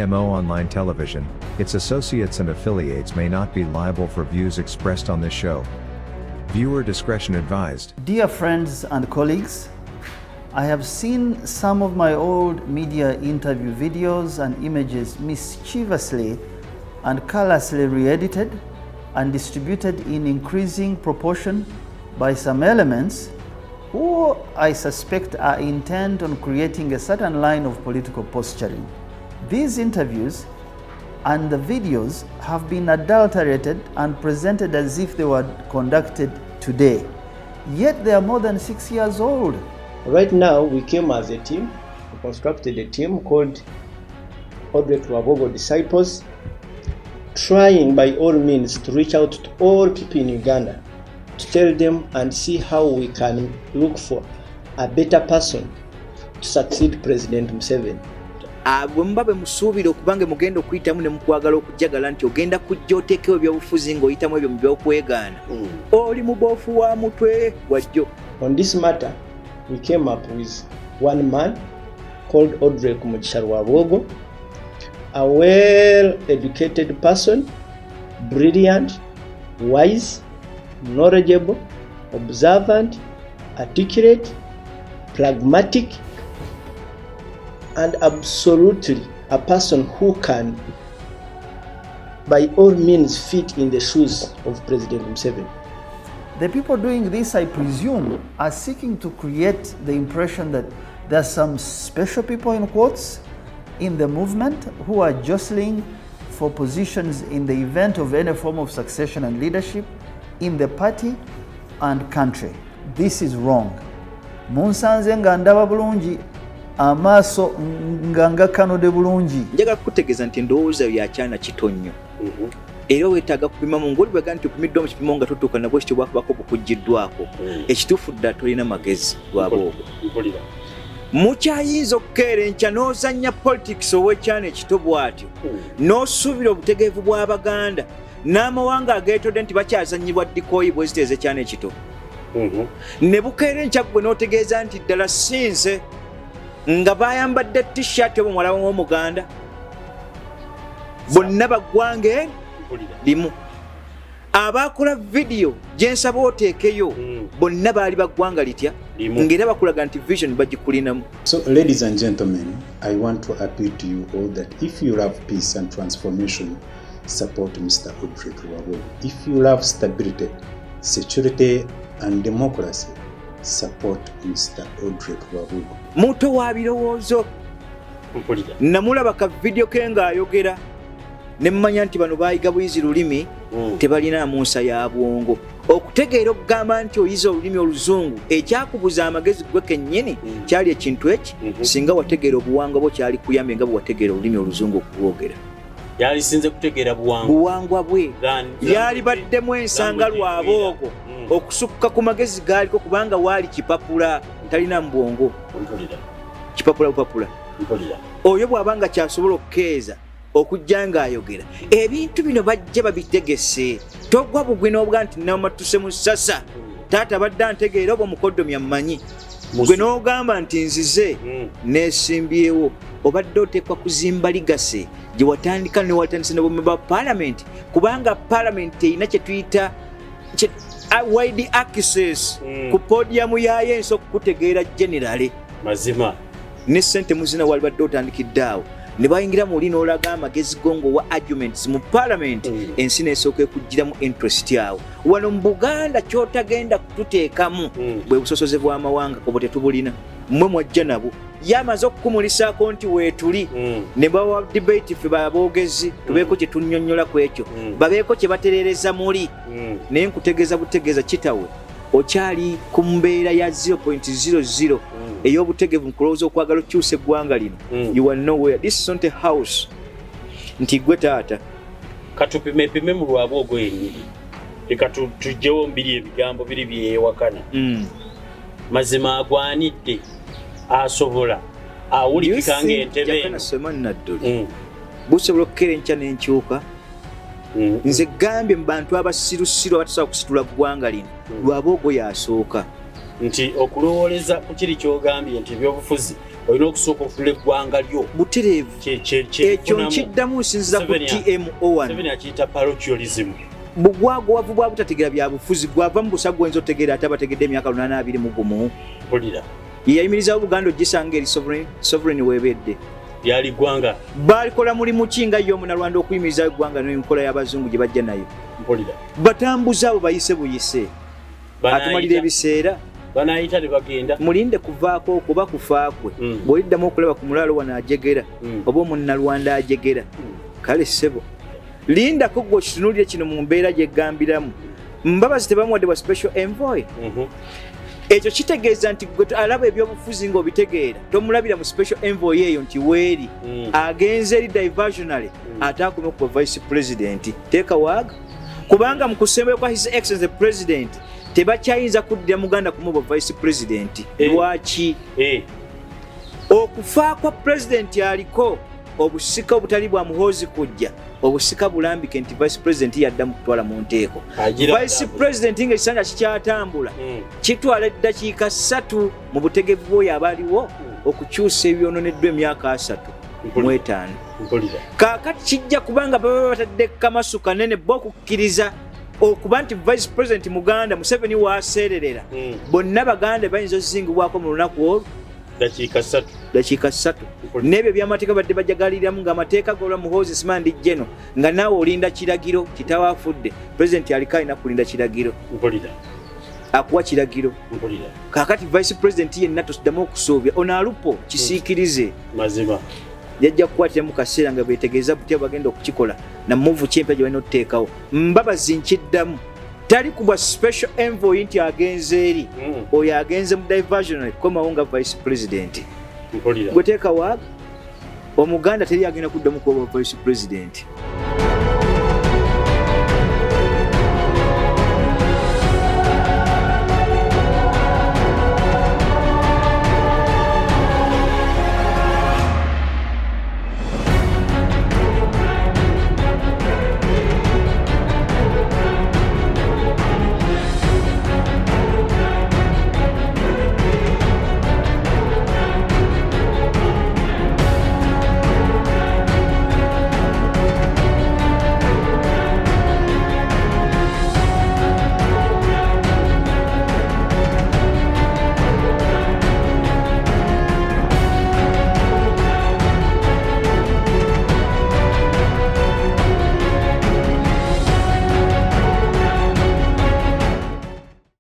GMO online television, its associates and affiliates may not be liable for views expressed on this show. Viewer discretion advised. Dear friends and colleagues, I have seen some of my old media interview videos and images mischievously and callously re-edited and distributed in increasing proportion by some elements who I suspect are intent on creating a certain line of political posturing. These interviews and the videos have been adulterated and presented as if they were conducted today. Yet they are more than 6 years old. Right now, we came as a team. We constructed a team called Otwegatteko Disciples, trying by all means to reach out to all people in Uganda to tell them and see how we can look for a better person to succeed President Museveni. Mbabe musuubira okubange mugenda okuyitamu ne mukwagala okujjagala nti ogenda kujja oteekewo ebyobufuzi ng'oyitamu ebyo mu by'okwegaana. Oli muboofu wa mutwe wajjo. On this matter, we came up with one man called Otwegatteko, a well-educated person, brilliant, wise, knowledgeable, observant, articulate, pragmatic, and absolutely a person who can by all means fit in the shoes of President Museveni. The people doing this, I presume, are seeking to create the impression that there are some special people in quotes in the movement who are jostling for positions in the event of any form of succession and leadership in the party and country. This is wrong. Munsanze nga ndaba bulungi amaaso nga ngakanode bulungi. Njagala kutegeeza nti ndowooza yakyana kitonnyo. Era weetaaga kupima mu ngoli bwe ganti opimiddwa mu kipimo nga totuuka nabwo ekityo bwakubako bukuggiddwako. Ekituufu ddala tolina magezi lwaboogo. Mukyayinza okukeera enkya n'ozannya politics ow'ekyana ekito bw'atyo n'osuubira obutegeevu bw'Abaganda n'amawanga ageetodde nti bakyazannyibwa ddikooyi bwe ziteeza ekyana ekito. Ne bukeera enkya gwe n'otegeeza nti ddala sinze nga bayambadde t-shirt omuwala w'Omuganda bonna baggwanga eri limu. Abakola video gye nsaba oteekeyo bonna baali baggwanga litya ng'era bakulaga nti vision bagikulinamu. So ladies and gentlemen, I want to appeal to you all that if you love peace and transformation, support Mr. Otwegatteko. If you love stability, security and democracy, support Mr. Otwegatteko. Muto wa birowoozo namulaba ka video ke ng'ayogera ne mmanya nti bano baayiga buyizi lulimi tebalina munsa ya bwongo. Okutegeera okugamba nti oyiza olulimi oluzungu ekyakubuza amagezi gwe kennyini kyali ekintu eki singa wategeera obuwangwa bwo kyali kuyambe nga bwe wategeera olulimi oluzungu okulwogera. Yali sinze kutegeera buwangwa bwe yali baddemu ensanga lwaboogo okusukka ku magezi gaaliko kubanga waali kipapula talina mu bwongo. Kipapula bupapula oyo bw'abanga kyasobola okukeeza okujja ng'ayogera ebintu bino bajja babitegese. Togwa bugwi n'obuga nti namatuse mu ssasa taata badde antegeera oba omukoddomi ammanyi gwe n'ogamba nti nzize neesimbyewo obadde oteekwa kuzimba ligase gye watandika ne watandise ne bwemeba paalamenti kubanga paalamenti erina kye tuyita wide access ku podium yayo ensi okukutegeera generale mazima ne ssente muzina wali badde otandikidde awo ne bayingira mu oli n'olaga amagezi gongo wa arguments mu parliament ensi n'esooka ekugiramu interest yawo. Wano mu Buganda kyotagenda kututeekamu bwe busosoze bw'amawanga obo tetubulina mmwe mwajja nabo yamaze okukumulisaako nti weetuli ne bawa debate ffe baboogezi tubeeko kye tunnyonnyola ku ekyo babeeko kye batereereza muli naye nkutegeeza butegeeza kitawe okyali ku mbeera ya 0.00 ey'obutegevu nkulowooza okwagala okyusa eggwanga lino you are nowhere. This is not a house. Nti gwe taata katupime mu Rwabwogo ennyiri leka tujjewo mbiri ebigambo biri byewakana mazima agwanidde asobola awulikika ng'entebe Jakana-Museveni-Rwabwogo-Muhoozi busobola okukeera enkya n'enkyuka. Nze gambye mu bantu abasirusiru abatasobola kusitula ggwanga lino Rwabwogo yasooka nti okulowooleza ku kiri ky'ogambye nti ebyobufuzi olina okusooka ofula eggwanga lyo butereevu ekyo nkiddamu nsinziza ku TMO1 akiyita parochialism bugwagowavu bwa butategeera bya bufuzi gwava mu busa gwenza otegeera ate abategedde emyaka 821 mpulira yeyayimirizawo Buganda ogisanga eri sovereign webedde lyali ggwanga balikola mulimu ki nga ye omunalwanda okuyimirizawo eggwanga n'enkola y'abazungu gye bajja nayo mpulira batambuze abo bayise buyise atumalira ebiseera banayita ne bagenda mulinde kuvaako okuba kufaakwe bw'oliddamu okulaba ku mulaalo wano ajegera oba omunnalwanda ajegera kale ssebo lindako gwe okitunuulire kino mu mbeera gy'eggambiramu mbabazi tebamuwadde wa special envoy ekyo kitegeeza nti gwe alaba ebyobufuzi ng'obitegeera tomulabira mu special envoy eyo nti weeri agenze eri diversionary ate akume ku vice president teeka waaga kubanga mu kusembayo kwa his excellency president tebakyayinza kuddira muganda kumuba vice president lwaki okufa kwa president aliko obusika obutali bwa Muhoozi kujja obusika bulambike nti vice president yadda mu kutwala mu nteeko vice president ng'ekisanja kikyatambula kitwala eddakiika 3 mu butegevu bw'oyo abaliwo okukyusa ebyononeddwa emyaka 3 mu 5 kaakati kijja kubanga baba batadde kamasu kanene bo okukkiriza okuba nti vice president muganda Museveni waaseererera bonna baganda bayinza ozingibwako mu lunaku olwo dakiika 3 n'ebyo by'amateeka badde bajagaliramu ng'amateeka g'olwa Muhoozi simandi jeno nga naawe olinda kiragiro kitawaafudde president aliko alina kulinda kiragiro akuwa kiragiro kaakati vice president yenna tosiddamu okusuubya ono alupo kisiikirize mazima yajja kukwatira mu kaseera nga beetegeeza butya bagenda okukikola na muvu kyempya gye balina okuteekawo mbabazi nkiddamu tali kubwa special envoy nti agenze eri oyo agenze mu diversionary komawo nga vice president gwe teeka waaga omuganda teri agenda kuddamu kuba vice president